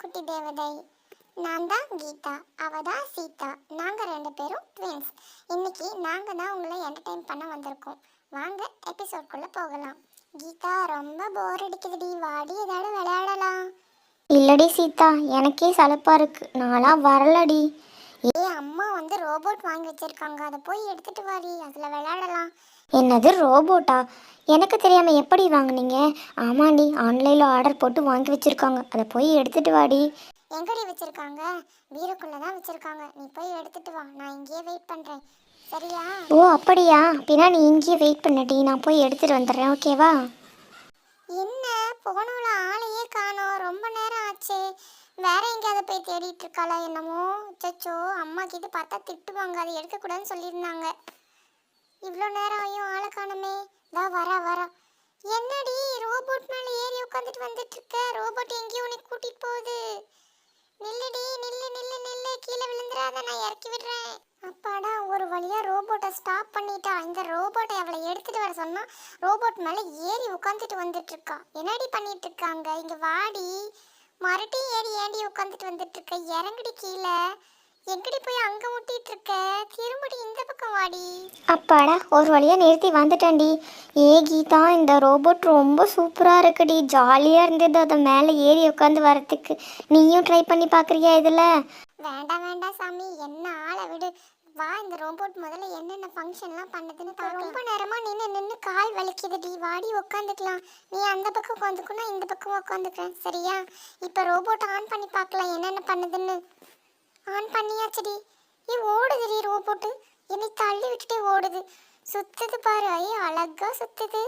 குட்டி தேவதை. நான் தான் கீதா, அவ தான் சீதா. நாங்க ரெண்டு பேரும் ட்வின்ஸ். இன்னைக்கு நாங்க தான் உங்களை என்டர்டெயின் பண்ண வந்திருக்கோம். வாங்க எபிசோட்குள்ள போகலாம். கீதா, ரொம்ப போர் அடிக்குதுடி, வாடி ஏதாவது விளையாடலாம். இல்லடி சீதா, எனக்கே சலுப்பா இருக்கு, நான்லாம் வரலடி. அம்மா வந்து ரோபோட் வாங்கி வச்சிருக்காங்க, அதை போய் எடுத்துட்டு வாடி, அதுல விளையாடலாம். என்னது ரோபோட்டா? எனக்கு தெரியாம எப்படி வாங்குனீங்க? ஆமாண்டி, ஆன்லைன்ல ஆர்டர் போட்டு வாங்கி வச்சிருக்காங்க, அதை போய் எடுத்துட்டு வாடி. எங்கடி வச்சிருக்காங்க? வீருக்குள்ள தான் வச்சிருக்காங்க, நீ போய் எடுத்துட்டு வா, நான் இங்கேயே வெயிட் பண்றேன், சரியா? ஓ அப்படியா, பின்னா நீ இங்கேயே வெயிட் பண்ணடி, நான் போய் எடுத்துட்டு வந்துடுறேன், ஓகேவா? என்ன, போனவள ஆளையே காணோம், ரொம்ப நேரம் ஆச்சு. வேற எங்கேயாவது போய் தேடிட்டு இருக்காளா என்னமோ? சச்சோ, அம்மா கிட்ட பார்த்தா திட்டுவாங்க, அதை எடுக்கக்கூடாதுன்னு சொல்லியிருந்தாங்க. இவ்வளோ நேரம் ஆயும் ஆளை காணுமே. வரா. என்னடி, ரோபோட் மேல ஏறி உட்காந்துட்டு வந்துட்டு இருக்க? ரோபோட் எங்கேயும் உனக்கு கூட்டிட்டு போகுது. நில்லுடி, நில்லு, கீழே விழுந்துடாத, நான் இறக்கி விடுறேன். அப்பாடா, ஒரு வழியா ரோபோட்டை ஸ்டாப் பண்ணிட்டா. இந்த ரோபோட்டை அவளை எடுத்துட்டு வர சொன்னா ரோபோட் மேல ஏறி உட்காந்துட்டு வந்துட்டு இருக்கா. என்னடி பண்ணிட்டு இருக்காங்க? இங்க வாடி, மறுபடியும் ஏறி ஏண்டி உட்காந்துட்டு வந்துட்டு இருக்க? இறங்குடி கீழே. எங்கடி போய் அங்க முட்டிட்டு இருக்க? திரும்படி இந்த பக்கம் வாடி. அப்பாடா, ஒரு வழியா நிறுத்தி வந்துட்டேன்டி. ஏ கீதா, இந்த ரோபோட் ரொம்ப சூப்பரா இருக்குடி, ஜாலியா இருந்தது அதை மேலே ஏறி உட்காந்து வரத்துக்கு. நீயும் ட்ரை பண்ணி பார்க்குறியா இதில்? வேண்டாம் சாமி, என்ன ஆளை விடு. வா, இந்த ரோபோட் முதல்ல என்னென்ன ஃபங்க்ஷன்லாம் பண்ணுதுன்னு ரொம்ப நேரமா நின்று கால் வலிக்குதுடி, வாடி உட்காந்துக்கலாம். நீ அந்த பக்கம் உட்காந்துக்குன்னா இந்த பக்கம் உட்காந்துக்கிறேன், சரியா? இப்போ ரோபோட் ஆன் பண்ணி பார்க்கலாம் என்னென்ன பண்ணுதுன்னு. ஆன் பண்ணியாச்சுடி. ஓடுதுடி ரோபோட்டு, என்னை தள்ளி விட்டுட்டே ஓடுது. சுத்துது பாரு, ஐயோ அழகா சுத்துது.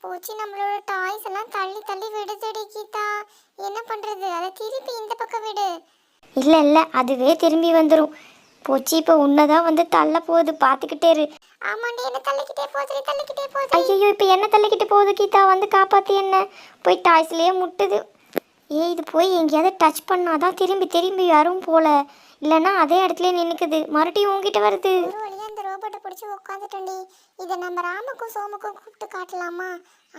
போச்சு, நம்மளோட டாய்ஸ் எல்லாம் தள்ளி தள்ளி விடுதுடி கீதா. என்ன பண்றது? அதை திருப்பி இந்த பக்கம் விடு. இல்லை, அதுவே திரும்பி வந்துடும். போச்சு, இப்போ உன்னதான் வந்து தள்ள போகுது, பார்த்துக்கிட்டே இரு. ஆமாண்டி, என்ன தள்ளிக்கிட்டே போகுது. ஐயோ, இப்போ என்ன தள்ளிக்கிட்டு போகுது கீதா, வந்து காப்பாற்றி என்ன. போய் டாய்ஸ்லேயே முட்டுது. இது போய் எங்கேயாவது டச் பண்ணாதான் திரும்பி யாரும் போல, இல்லைன்னா அதே இடத்துல நின்றுக்குது, மறுபடியும் உங்ககிட்ட வருது. ஒரு வழியா இந்த ரோபோட்டை பிடிச்சி உட்காந்துட்டோண்டி. இதை நம்ம ராமுக்கும் சோமுக்கும் கூப்பிட்டு காட்டலாமா?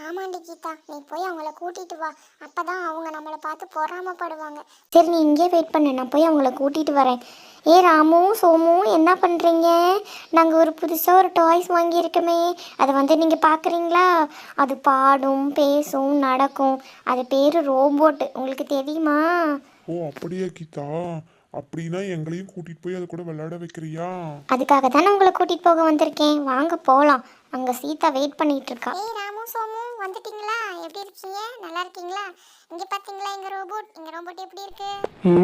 ஆமாண்டி கீதா, நீ போய் அவங்கள கூட்டிட்டு வா, அப்பதான் அவங்க நம்மளை பார்த்து பொறாமப்படுவாங்க. சரி, நீ இங்கே வெயிட் பண்ணு, நான் போய் அவங்கள கூட்டிகிட்டு வரேன். ஏ ராமு, சோமு, என்ன பண்ணுறீங்க? நாங்கள் ஒரு புதுசாக ஒரு டாய்ஸ் வாங்கியிருக்கோமே, அதை வந்து நீங்கள் பார்க்குறீங்களா? அது பாடும், பேசும், நடக்கும். அது பேர் ரோபோட்டு, உங்களுக்கு தெரியுமா? ஓ அப்படியா கீதா, அப்படின்னா எங்களையும் கூட்டிட்டு போய் அது கூட விளையாட வைக்கிறியா? அதுக்காக தானே உங்களை கூட்டிகிட்டு போக வந்திருக்கேன், வாங்க போகலாம். அங்கே சீதா வெயிட் பண்ணிகிட்டு இருக்கா. ஏய் ராமு, சோமு, வந்துட்டீங்களா? எப்படி இருக்கீங்க? நல்லா இருக்கீங்களா? இங்க பாத்தீங்களா எங்க ரோபோட் எப்படி இருக்கு?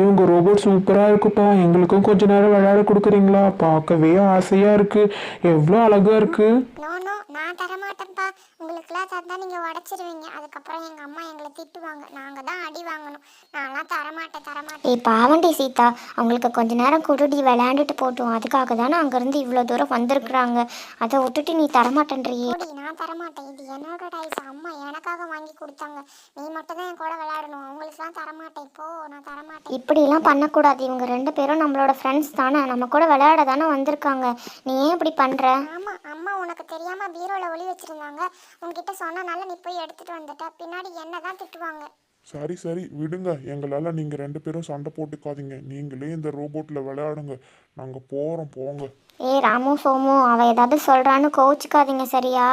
உங்கள் ரோபோட் சூப்பராக இருக்குப்பா, எங்களுக்கும் கொஞ்ச நேரம் விளையாட கொடுக்குறீங்களா? பார்க்கவே ஆசையாக இருக்குது, எவ்வளோ அழகாக இருக்குது. நோ, நான் தரமாட்டேன்ப்பா. உங்களுக்குலாம் தந்தா நீங்கள் உடச்சிருவீங்க, அதுக்கப்புறம் எங்கள் அம்மா எங்களை திட்டுவாங்க, நாங்கள் தான் அடி வாங்கணும். நான்லாம் தரமாட்டேன். ஏய் பாவண்டி சீதா, அவங்களுக்கு கொஞ்ச நேரம் கொடுடி, விளையாண்டுட்டு போட்டோம். அதுக்காக தானே அங்கேருந்து இவ்வளோ தூரம் வந்திருக்குறாங்க. அதை விட்டுட்டு நீ தரமாட்டேன்றியே. நான் தரமாட்டேன், இது என்னோட டைஸ், அம்மா எனக்காக வாங்கி கொடுத்தாங்க. நீ மட்டும் தான் என் கூட விளையாடணும், அவங்களுக்குலாம் தரமாட்டேன். இப்போ நான் தரமாட்டேன். இப்படிலாம் பண்ணக்கூடாது, இவங்க ரெண்டு பேரும் நம்மளோட ஃப்ரெண்ட்ஸ் தானே, நம்ம கூட விளையாட தானே வந்திருக்காங்க. நீ ஏன் இப்படி பண்ணுற? ஆமாம், அம்மா உனக்கு தெரியாம பீரோல ஒளி வச்சிருந்தாங்க, உன்கிட்ட சொன்னனால நீ போய் எடுத்துட்டு வந்துட்ட. பின்னாடி என்ன தான் திட்டுவாங்க. சரி விடுங்க, எங்களால் நீங்கள் ரெண்டு பேரும் சண்டை போட்டுக்காதீங்க. நீங்களே இந்த ரோபோட்டில் விளையாடுங்க, நாங்கள் போகிறோம், போங்க. ஏய் ராமு, சோமு, அவள் ஏதாவது சொல்கிறான்னு கோச்சிக்காதீங்க, சரியா?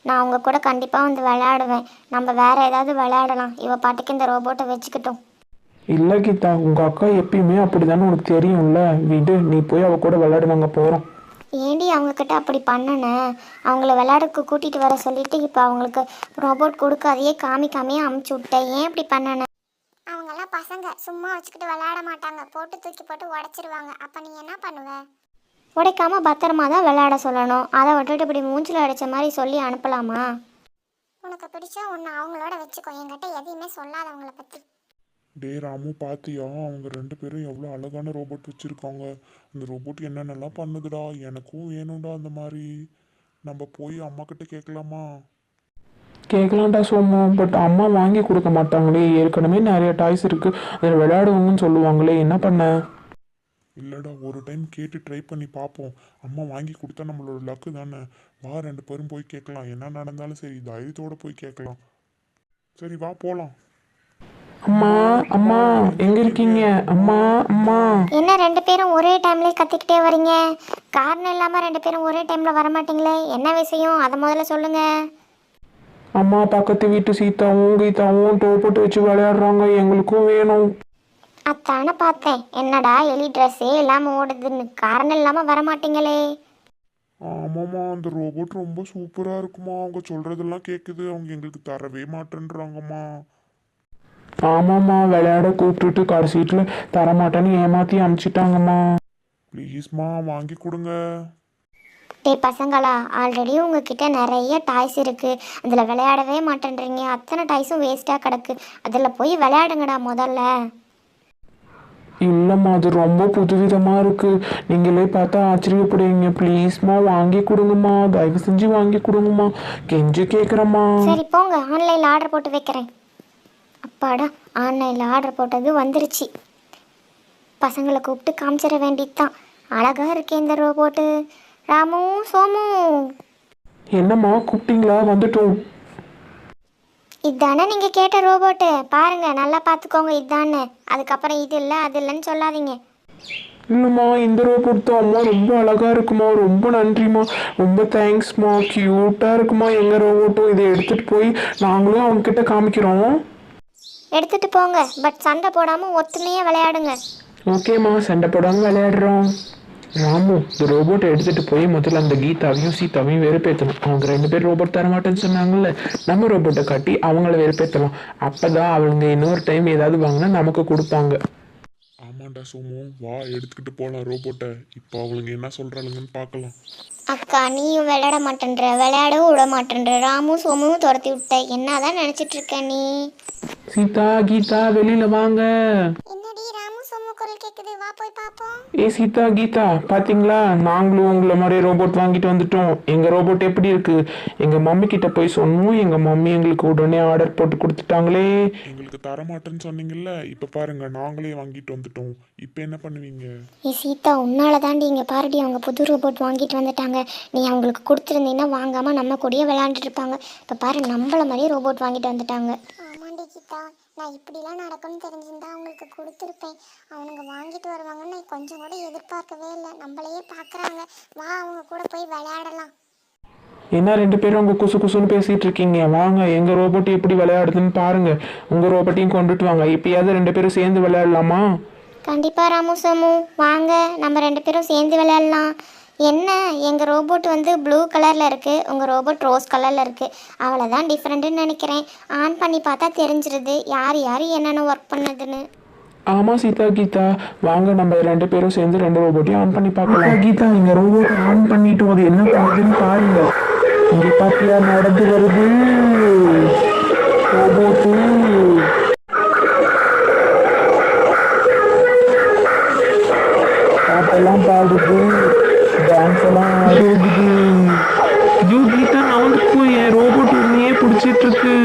நான் அவங்க கூட கண்டிப்பாக வந்து விளையாடுவேன். நம்ம வேறு ஏதாவது விளையாடலாம், இவ பாட்டுக்கு இந்த ரோபோட்டை வச்சுக்கிட்டோம். இல்லை கீதா, உங்கள் அக்கா எப்பயுமே அப்படி தானே, உனக்கு தெரியும்ல. விடு, நீ போய் அவள் கூட விளையாடு, நாங்கள் போகிறோம். ஏண்டி அவங்கக்கிட்ட அப்படி பண்ணனேன்? அவங்கள விளையாடுக்கு கூட்டிகிட்டு வர சொல்லிட்டு இப்போ அவங்களுக்கு ரோபோட் கொடுக்காதையே காமிக்காமையே அமுச்சு விட்டேன். ஏன் இப்படி பண்ணனேன்? அவங்கெல்லாம் பசங்க, சும்மா வச்சுக்கிட்டு விளையாட மாட்டாங்க, போட்டு தூக்கி போட்டு உடச்சிருவாங்க. அப்போ நீ என்ன பண்ணுவ? உடைக்காம பத்திரமா தான் விளையாட சொல்லணும். அதை விட்டுட்டு இப்படி மூஞ்சில் அடித்த மாதிரி சொல்லி அனுப்பலாமா? உனக்கு பிடிச்சா ஒன்று அவங்களோட வச்சுக்கோ, என்கிட்ட எதையுமே சொல்லாதவங்கள பற்றி. டே ராமு, பாத்தியா அவங்க ரெண்டு பேரும் எவ்வளோ அழகான ரோபோட் வச்சுருக்காங்க. அந்த ரோபோட் என்னென்னலாம் பண்ணுதுடா, எனக்கும் வேணும்டா அந்த மாதிரி. நம்ம போய் அம்மா கிட்ட கேட்கலாமா? கேட்கலான்டா சோமு, பட் அம்மா வாங்கி கொடுக்க மாட்டாங்களே. ஏற்கனவே நிறைய டாய்ஸ் இருக்குது, அதில் விளையாடுவாங்கன்னு சொல்லுவாங்களே, என்ன பண்ண? இல்லைடா, ஒரு டைம் கேட்டு ட்ரை பண்ணி பார்ப்போம். அம்மா வாங்கி கொடுத்தா நம்மளோட லக்கு தானே. வா, ரெண்டு பேரும் போய் கேட்கலாம். என்ன நடந்தாலும் சரி, தைரியத்தோடு போய் கேட்கலாம். சரி வா, போகலாம். அம்மா அம்மா எங்க இருக்கீங்க? அம்மா அம்மா. என்ன ரெண்டு பேரும் ஒரே டைம்லேயே கத்திக்கிட்டே வரீங்க? காரணம் இல்லாமல் ரெண்டு பேரும் ஒரே டைமில் வரமாட்டீங்களே, என்ன விஷயம் அதை முதல்ல சொல்லுங்கள். அம்மா பக்கத்து வீட்டு சீதாவும் கீதாவும் டோப்போட்டு வச்சு விளையாடுறாங்க, எங்களுக்கும் வேணும். அத்தானே பார்த்தேன், என்னடா எலி ட்ரெஸ்ஸே இல்லாமல் ஓடுதுன்னு, காரணம் இல்லாமல் வரமாட்டீங்களே. ஆமாம்மா, அந்த ரோபோட் ரொம்ப சூப்பராக இருக்குமா. அவங்க சொல்கிறதெல்லாம் கேட்குது. அவங்க எங்களுக்கு தரவே மாட்டேன்றாங்கம்மா. ஆமாம்மா, விளையாட கூப்பிட்டுட்டு கடைசீட்டில் தரமாட்டேன்னு ஏமாற்றி அனுப்பிச்சிட்டாங்கம்மா. ப்ளீஸ்மா வாங்கி கொடுங்க. டேய் பசங்களா, ஆல்ரெடி உங்ககிட்ட நிறைய டாய்ஸ் இருக்குது, அதில் விளையாடவே மாட்டேன்றீங்க. அத்தனை டாய்ஸும் வேஸ்ட்டாக கிடக்கு, அதில் போய் விளையாடுங்கடா முதல்ல. இல்லைம்மா, அது ரொம்ப புதுவிதமாக இருக்குது, நீங்களே பார்த்தா ஆச்சரியப்படுவீங்க. ப்ளீஸ்மா வாங்கி கொடுங்கம்மா, தயவு செஞ்சு வாங்கி கொடுங்கம்மா, கெஞ்சி கேட்குறேம்மா. சரி போங்க, ஆன்லைனில் ஆர்டர் போட்டு வைக்கிறேன். அப்பாடா, ஆன்லைனில் ஆர்டர் போட்டது வந்துருச்சு. பசங்களை கூப்பிட்டு காமிச்சிட வேண்டியது தான். அழகாக இருக்கே இந்த ரோபோட்டு. ராமு, சோமு, என்னம்மா கூப்பிட்டீங்களா? வந்துட்டோம். இதானே நீங்கள் கேட்ட ரோபோட்டு, பாருங்கள் நல்லா பார்த்துக்கோங்க, இதானே. அதுக்கப்புறம் இது இல்லை அது இல்லைன்னு சொல்லாதீங்க. இல்லைம்மா, இந்த ரோபோட் தான் அம்மா, ரொம்ப அழகாக இருக்குமா, ரொம்ப நன்றிம்மா, ரொம்ப தேங்க்ஸ்மா, க்யூட்டாக இருக்குமா எங்கள் ரோபோட்டும். இதை எடுத்துகிட்டு போய் நாங்களும் அவங்கக்கிட்ட காமிக்கிறோம். எடுத்துகிட்டு போங்க, பட் சண்டை போடாமல் ஒத்துமையாக விளையாடுங்க. ஓகேம்மா, சண்டை போடாமல் விளையாடுறோம். ராமு, இந்த ரோபோட்டை எடுத்துகிட்டு போய் முதல்ல அந்த கீதாவையும் சீதாவையும் வெறுப்பேற்றணும். அவங்க ரெண்டு பேர் ரோபோட் தரமாட்டேன்னு சொன்னாங்கல்ல, நம்ம ரோபோட்டை காட்டி அவங்கள வெறுப்பேற்றலாம். அப்போ தான் அவங்க இன்னொரு டைம் ஏதாவது வாங்கினா நமக்கு கொடுப்பாங்க. ஆமாண்டா சோமு, வா எடுத்துக்கிட்டு போகலாம் ரோபோட்டை. இப்போ அவளுங்க என்ன சொல்கிறாளுங்கன்னு பார்க்கலாம். அக்கா, நீயும் விளையாட மாட்டேன்ற, விளையாடவும் விட மாட்டேன்ற, ராமு சோமுவும் துரத்தி விட்ட, என்னதான் நினச்சிட்டு இருக்க நீ? சீதா கீதா வெளியில் வாங்க. என்னடி ராமு சோமு குரல் கேக்குது, வா போய் பாப்போம். ஏ சீதா கீதா, பார்த்தீங்களா, நாங்களும் உங்களை மாதிரி ரோபோட் வாங்கிட்டு வந்துட்டோம். எங்கள் ரோபோட் எப்படி இருக்கு? எங்கள் மம்மி கிட்ட போய் சொன்னோம், எங்கள் மம்மி எங்களுக்கு உடனே ஆர்டர் போட்டு கொடுத்துட்டாங்களே. எங்களுக்கு தரமாட்டேன்னு சொன்னீங்கல்ல, இப்போ பாருங்க நாங்களே வாங்கிட்டு வந்துட்டோம். இப்போ என்ன பண்ணுவீங்க? ஏ சீதா, உன்னால தாண்டி இங்கே பாருடி, அவங்க புது ரோபோட் வாங்கிட்டு வந்துட்டாங்க. நீ அவங்களுக்கு கொடுத்துருந்தீங்கன்னா வாங்காமல் நம்ம கூடயே விளையாண்டுட்டு இருப்பாங்க. இப்போ பாரு, நம்மள மாதிரியே ரோபோட் வாங்கிட்டு வந்துட்டாங்க. ஆமாண்டி கீதா, நான் இப்படிலாம் நடக்கும்னு தெரிஞ்சிருந்தா அவங்களுக்கு கொடுத்துருப்பேன். அவனுங்க வாங்கிட்டு வருவாங்கன்னு நான் கொஞ்சம் கூட எதிர்பார்க்கவே இல்லை. நம்மளையே பார்க்குறாங்க. வா அவங்க கூட போய் விளையாடலாம். என்ன ரெண்டு பேரும் உங்கள் குசு குசுன்னு பேசிகிட்டு இருக்கீங்க? வாங்க, எங்கள் ரோபோட் எப்படி விளையாடுதுன்னு பாருங்க. உங்கள் ரோபோட்டையும் கொண்டுட்டு வாங்க, இப்போயாவது ரெண்டு பேரும் சேர்ந்து விளையாடலாமா? கண்டிப்பாக ராமு சோமு, வாங்க நம்ம ரெண்டு பேரும் சேர்ந்து விளையாடலாம். என்ன, எங்கள் ரோபோட் வந்து ப்ளூ கலரில் இருக்குது, உங்கள் ரோபோட் ரோஸ் கலரில் இருக்குது. அவ்வளோதான் டிஃப்ரெண்ட்டுன்னு நினைக்கிறேன். ஆன் பண்ணி பார்த்தா தெரிஞ்சிருது யார் யார் என்னென்ன ஒர்க் பண்ணுதுன்னு. ஆமாம் சீதா கீதா, வாங்க நம்ம ரெண்டு பேரும் சேர்ந்து ரெண்டு ரோபோட்டையும் ஆன் பண்ணி பார்க்கலாம். கீதா, எங்கள் ரோபோட் ஆன் பண்ணிட்டு அது என்ன பண்ணுதுன்னு பாருங்க. இங்கே பார்த்தியா, நடந்து வருது ரோபோட்டு. பாட்டெல்லாம் பாடுது, டான்ஸ் எல்லாம் ஆடுது. ஐயோ கீதா, நான் போய் என் ரோபோட் உன்னையே பிடிச்சிட்டு இருக்கு.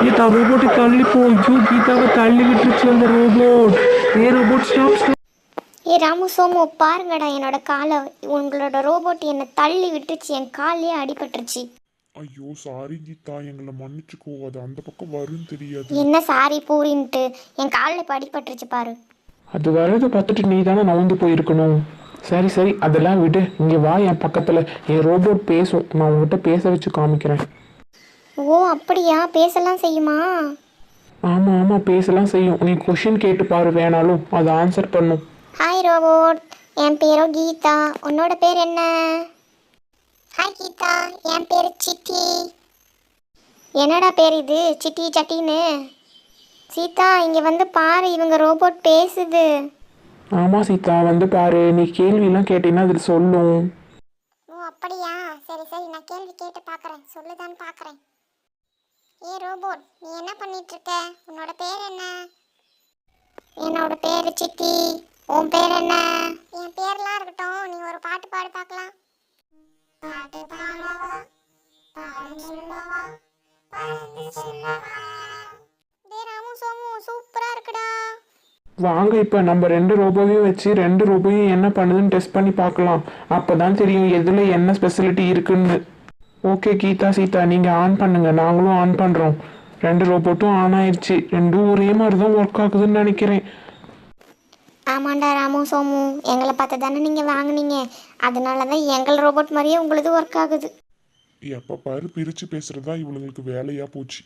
கீதா, ரோபோட்டை தள்ளி போ. ஐயோ கீதாவை தள்ளி விட்டுருச்சு அந்த ரோபோட். ஏ ரோபோட், ஸ்டாப். ஏ ராமு சோமு, பாருங்கடா என்னோட காலை, உங்களோட ரோபோட் என்னை தள்ளி விட்டுருச்சு, என் காலையே அடிபட்டுருச்சு. ஐயோ சாரி கீதா, எங்களை மன்னிச்சுக்கோ. அது அந்த பக்கம் வரும்னு தெரியாது. என்ன சாரி பூரின்ட்டு, என் காலில் இப்போ அடிபட்டுருச்சு பாரு. அது வரதை பார்த்துட்டு நீ தானே நவுந்து போயிருக்கணும். சரி சரி, அதெல்லாம் விடு, இங்கே வா என் பக்கத்தில். என் ரோபோட் பேசும், நான் உங்ககிட்ட பேச வச்சு காமிக்கிறேன். ஓ அப்படியா, பேசலாம் செய்யுமா? ஆமாம் ஆமாம், பேசலாம் செய்யும். நீ கொஷின் கேட்டு பாரு, வேணாலும் அதை ஆன்சர் பண்ணும். ஹாய் ரோபோட், என் பேரோ கீதா, உன்னோட பேர் என்ன? ஹாய் கீதா, என் பேர் சிட்டி. என்னடா பேர் இது, சிட்டி சட்டின்னு? சீதா, இங்கே வந்து பாரு, இவங்க ரோபோட் பேசுது. ஆமாம் சீதா, வந்து பாரு, நீ கேள்வியெல்லாம் கேட்டீங்கன்னா அதில் சொல்லும். ஓ அப்படியா, சரி சரி, நான் கேள்வி கேட்டு பார்க்குறேன், சொல்லுதான்னு பார்க்குறேன். ஏ ரோபோட், நீ என்ன பண்ணிட்டு இருக்க? உன்னோட பேர் என்ன? என்னோட பேர் சிட்டி, உன் பேர் என்ன? என் பேர்லாம் இருக்கட்டும், நீ ஒரு பாட்டு பாடு பார்க்கலாம். பாட்டு பாடவா, பாடம் சொல்லவா, பறந்து செல்லவா. டேய் ராமு சோமு, சூப்பரா இருக்குடா. வாங்க, இப்போ நம்ம ரெண்டு ரோபோவையும் வச்சு ரெண்டு ரோபோவையும் என்ன பண்ணுதுன்னு டெஸ்ட் பண்ணி பார்க்கலாம். அப்போ தான் தெரியும் எதில் என்ன ஸ்பெசிலிட்டி இருக்குன்னு. ஓகே கீதா சீதா, நீங்கள் ஆன் பண்ணுங்கள், நாங்களும் ஆன் பண்ணுறோம். 2 ரோபோட்டும் ஆன் ஆயிடுச்சு. ரெண்டும் ஒரே மாதிரி தான் ஒர்க் ஆகுதுன்னு நினைக்கிறேன். ஆமாண்டா ராமு சோமு, எங்களை பார்த்து தானே நீங்கள் வாங்குனீங்க, அதனால தான் எங்கள் ரோபோட் மாதிரியே உங்களுது ஒர்க் ஆகுது. எப்போ பாரு பிரித்து பேசுகிறதா இவளுங்களுக்கு வேலையாக போச்சு.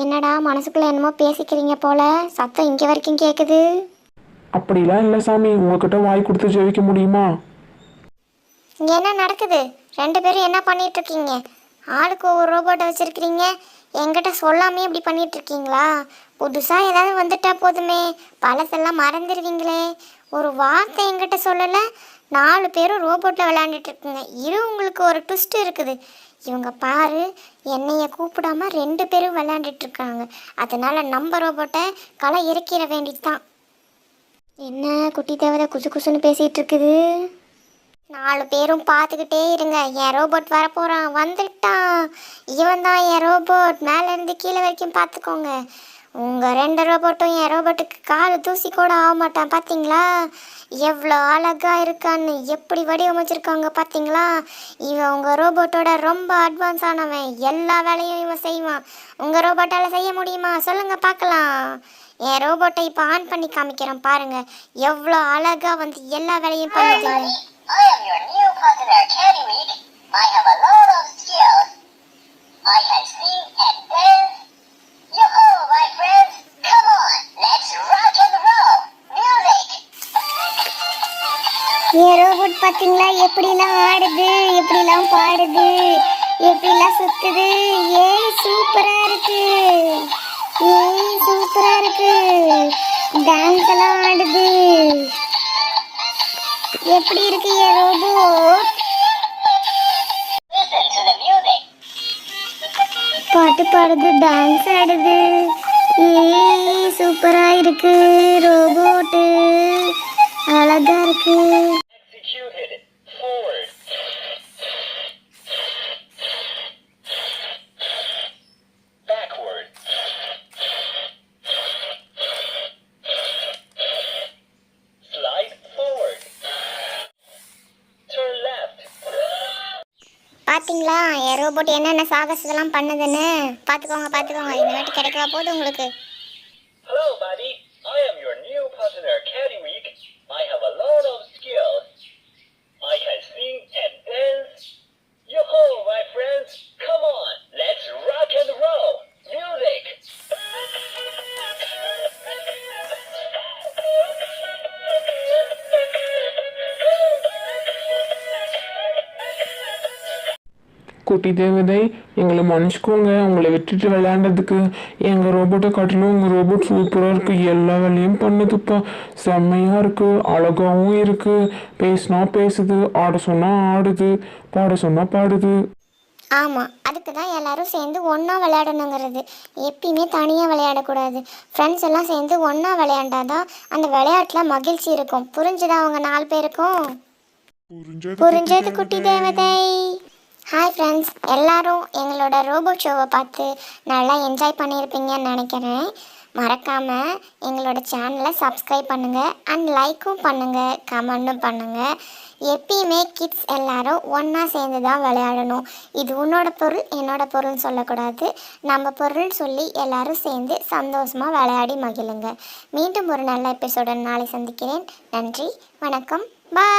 என்னடா மனசுக்குள்ளே என்னமோ பேசிக்கிறீங்க போல, சத்தம் இங்கே வரைக்கும் கேட்குது. அப்படிலாம் இல்லை சாமி, உங்ககிட்ட வாய் கொடுத்து ஜெயிக்க முடியுமா? இங்கே என்ன நடக்குது? 2 பேரும் என்ன பண்ணிட்டு இருக்கீங்க? ஆளுக்கு ஒவ்வொரு ரோபோட்டை வச்சுருக்கிறீங்க, என்கிட்ட சொல்லாமே இப்படி பண்ணிட்டு இருக்கீங்களா? புதுசாக ஏதாவது வந்துட்டா போதுமே, பழசெல்லாம் மறந்துடுவீங்களே. ஒரு வார்த்தை என்கிட்ட சொல்லலை, 4 பேரும் ரோபோட்டில் விளையாண்டுட்டு இருக்குங்க. உங்களுக்கு ஒரு ட்விஸ்ட் இருக்குது. இவங்க பாரு, என்னைய கூப்பிடாம 2 பேரும் விளையாண்டுட்டு இருக்காங்க. அதனால நம்ம ரோபோட்டை களை இறக்கிற வேண்டியதுதான். என்ன குட்டி தேவதை குசு குசுன்னு பேசிகிட்டு இருக்குது? 4 பேரும் பார்த்துக்கிட்டே இருங்க, என் ரோபோட் வரப்போகிறான், வந்துட்டான். இவன் தான் என் ரோபோட், மேலேருந்து கீழே வரைக்கும் பார்த்துக்கோங்க. உங்கள் 2 ரோபோட்டும் என் ரோபோட்டுக்கு கால் தூசி கூட ஆக மாட்டான். பார்த்தீங்களா எவ்வளோ அழகாக இருக்கான்னு, எப்படி வடிவமைச்சிருக்காங்க பார்த்தீங்களா? இவன் உங்கள் ரோபோட்டோட ரொம்ப அட்வான்ஸ் ஆனவன், எல்லா வேலையும் இவன் செய்வான். உங்கள் ரோபோட்டால் செய்ய முடியுமா? சொல்லுங்கள் பார்க்கலாம். என் ரோபோட்டை இப்போ ஆன் பண்ணி காமிக்கிறேன் பாருங்க, எவ்வளோ அழகாக வந்து எல்லா வேலையும் பண்ணுது. I am your new partner, Caddy Week. I have a lot of skills. I can sing and dance. Yo-ho, my friends. Come on, let's rock and roll. Music. N robot பார்த்தீங்களா எப்படிலாம் ஆடுது, எப்படிலாம் பாடுது, எப்படிலாம் சுத்துது. ஏய் சூப்பராக இருக்கு, ஏய் சூப்பராக இருக்கு. டான்ஸ் எல்லாம் ஆடுது. எப்படி இருக்கு என் robot? Listen to the music. பாட்டு பாடுது, டான்ஸ் ஆடுது. ஏய் சூப்பரா இருக்கு ரோபோட்டு, அழகா இருக்கு. Executed. Forward. Backward. Slide forward. Turn left. பாத்தீங்களா என் ரோபோட் என்னென்ன சாகசத்தெல்லாம் பண்ணுதுன்னு? பார்த்துக்கோங்க, இந்த வாட்டி கிடைக்கவா போகுது உங்களுக்கு. Hello, buddy. I am your new partner, Caddy Week. I have a lot of skills. I can sing and dance. Yo-ho, my friends. Come on, let's rock and roll. Music. குட்டி தேவதை, எங்களை மன்னிச்சுக்கோங்க, உங்களை விட்டுட்டு விளையாண்டதுக்கு. எங்கள் ரோபோட்டை காட்டிலும் உங்கள் ரோபோட் சூப்பராக இருக்குது, எல்லா வேலையும் பண்ணுதுப்பா, செம்மையாக இருக்குது, அழகாகவும் இருக்குது, பேசினா பேசுது, ஆட சொன்னால் ஆடுது, பாட சொன்னால் பாடுது. ஆமாம், அதுக்கு தான் எல்லாரும் சேர்ந்து ஒன்றா விளையாடணுங்கிறது. எப்பயுமே தனியாக விளையாடக்கூடாது. ஃப்ரெண்ட்ஸ் எல்லாம் சேர்ந்து ஒன்றா விளையாண்டாதான் அந்த விளையாட்டில் மகிழ்ச்சி இருக்கும். புரிஞ்சுதா அவங்க 4 பேருக்கும்? புரிஞ்சது குட்டி தேவதை. ஹாய் ஃப்ரெண்ட்ஸ், எல்லாரும் எங்களோட ரோபோட் ஷோவை பார்த்து நல்லா என்ஜாய் பண்ணியிருப்பீங்கன்னு நினைக்கிறேன். மறக்காமல் எங்களோட சேனலை சப்ஸ்கிரைப் பண்ணுங்கள் அண்ட் லைக்கும் பண்ணுங்கள், கமெண்ட்டும் பண்ணுங்கள். எப்பயுமே கிட்ஸ் எல்லாரும் ஒன்றா சேர்ந்து தான் விளையாடணும். இது உன்னோட பொருள் என்னோட பொருள்னு சொல்லக்கூடாது, நம்ம பொருள்னு சொல்லி எல்லாரும் சேர்ந்து சந்தோஷமாக விளையாடி மகிழுங்க. மீண்டும் ஒரு நல்ல எபிசோட நாளை சந்திக்கிறேன். நன்றி, வணக்கம், பாய்.